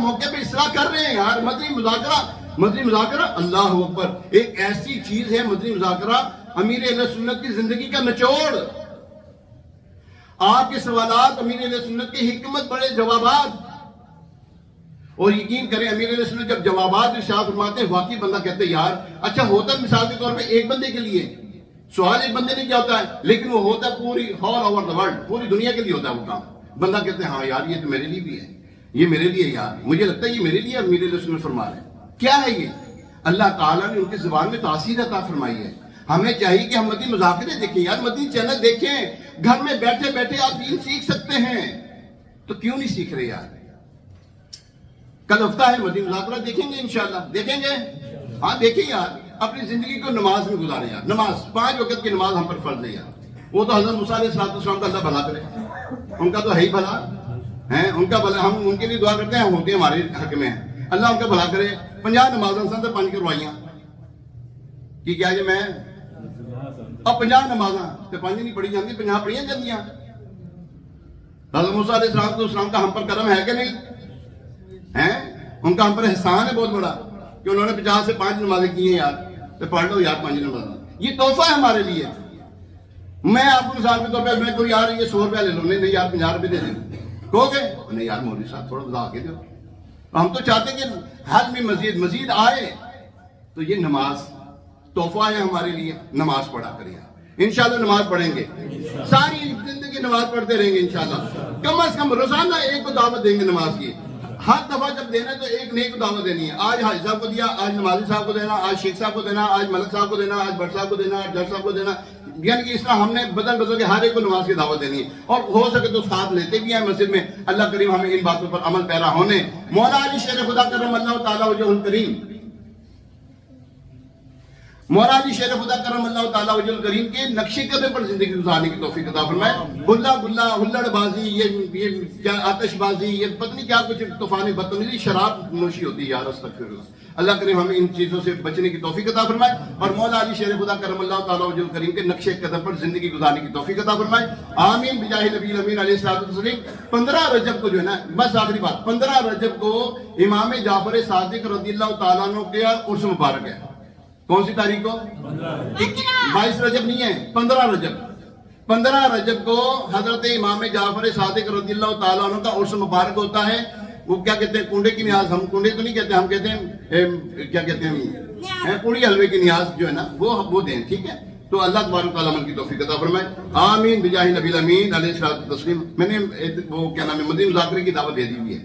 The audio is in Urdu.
موقع پہ اصلاح کر رہے ہیں یار. مدنی مذاکرہ اللہ اکبر ایک ایسی چیز ہے. مدنی مذاکرہ امیر اہل سنت کی زندگی کا نچوڑ. آپ کے سوالات امیر اہل سنت کے حکمت بڑے جوابات. اور یقین کریں امیر اہل سنت جب جوابات ارشاد فرماتے ہیں واقعی بندہ کہتے ہیں یار اچھا ہوتا ہے مثال کے طور پہ ایک بندے کے لیے سوال ایک بندے نے کیا ہوتا ہے لیکن وہ ہوتا ہے پوری آل اوور دا ورلڈ پوری دنیا کے لیے ہوتا ہے وہ کام. بندہ کہتے ہیں ہاں یار یہ تو میرے لیے بھی ہے یہ میرے لیے یار مجھے لگتا ہے یہ میرے لیے امیر اہل سنت فرما رہے ہیں. کیا ہے یہ؟ اللہ تعالیٰ نے ان کی زبان میں تاثیر عطا فرمائی ہے. ہمیں چاہیے کہ ہم مدنی مذاکرے دیکھیں یار مدنی چینل دیکھیں. گھر میں بیٹھے بیٹھے آپ دین سیکھ سکتے ہیں تو کیوں نہیں سیکھ رہے یار. کل ہفتہ ہے مدنی مذاکرہ دیکھیں گے انشاءاللہ. دیکھیں گے ہاں دیکھیں یار. اپنی زندگی کو نماز میں گزاریں یار. نماز 5 وقت کی نماز ہم پر فرض ہے یار. وہ تو حضرت موسیٰ علیہ السلام کا اللہ بھلا کرے. ان کا تو ہے ہی بھلا ہیں. ان کا بھلا ہم ان کے لیے دعا کرتے ہیں ہوتے ہیں ہمارے حق میں ہیں. اللہ ان کا بھلا کرے. 50 نمازاں سن 5 کروائیاں کی کیا یہ میں اب 50 نمازاں تے 5 نہیں پڑھی جاندی 50 پڑھیاں جاندیاں. حضرت موسیٰ علیہ السلام کا ہم پر کرم ہے کہ نہیں ہیں. ان کا ہم پر احسان ہے بہت بڑا کہ انہوں نے 50 سے 5 نمازیں کی ہیں یار. تو پڑھ لو یار 5 نمازیں. یہ تحفہ ہے ہمارے لیے. میں آپ کو مثال کے طور پہ میں کوئی یار یہ 100 روپیہ لے لو نہیں یار 50 روپے دے دیں کہو گے نہیں یار مولوی صاحب تھوڑا بتا کے دو. ہم تو چاہتے ہیں کہ حل میں مزید آئے. تو یہ نماز تحفہ ہے ہمارے لیے. نماز پڑھا کریں انشاءاللہ. نماز پڑھیں گے ساری زندگی نماز پڑھتے رہیں گے انشاءاللہ. کم از کم روزانہ ایک کو دعوت دیں گے نماز کی. ہر دفعہ جب دینا ہے تو ایک نئے کو دعوت دینی ہے. آج حاجی صاحب کو دیا آج نمازی صاحب کو دینا آج شیخ صاحب کو دینا آج ملک صاحب کو دینا آج بٹ صاحب کو دینا آج جج صاحب کو دینا. یعنی کہ اس طرح ہم نے بدل کے ہر ایک کو نماز کی دعوت دینی ہے. اور ہو سکے تو ساتھ لیتے بھی ہیں مسجد میں. اللہ کریم ہمیں ان باتوں پر عمل پیرا ہونے. مولا علی شیر خدا کرم اللہ تعالیٰ وجہ الکریم مولا علی شیر خدا کرم اللہ تعالیٰ وجہ الکریم کے نقش قدم پر زندگی گزارنے کی توفیق عطا فرمائے. گلا ہلڑ بازی یہ کیا آتش بازی یہ پتہ نہیں کیا کچھ طوفان بدتمیزی شراب نوشی ہوتی ہے یار استغفر اللہ. اللہ کریم ہمیں ان چیزوں سے بچنے کی توفیق عطا فرمائے اور مولا علی شیر خدا کرم اللہ تعالیٰ وجہ الکریم کے نقش قدم پر زندگی گزارنے کی توفیق عطا فرمائے. آمین بجاہ نبی الامین علیہ الصلوۃ والتسلیم. 15 رجب کو جو ہے نا بس آخری بات 15 رجب کو امام جعفر صادق رضی اللہ تعالیٰ عنہ کے عرس مبارک ہے. کون سی تاریخ کو 22 رجب نہیں ہے 15 رجب. 15 رجب کو حضرت امام جعفر صادق رضی اللہ تعالیٰ عنہ کا عرس مبارک ہوتا ہے. وہ کیا کہتے ہیں کنڈے کی نیاز. ہم کنڈے تو نہیں کہتے ہم کہتے ہیں کیا کہتے ہیں پوڑی حلوے کی نیاز جو ہے نا وہ دیں. ٹھیک ہے تو اللہ تبارک تعالیٰ عمل کی توفیق عطا فرمائے. آمین بجاہ نبی الامین علیہ الصلوۃ والتسلیم. میں نے وہ کیا نام ہے مدنی مذاکرے کی دعوت دے دی ہوئی ہے.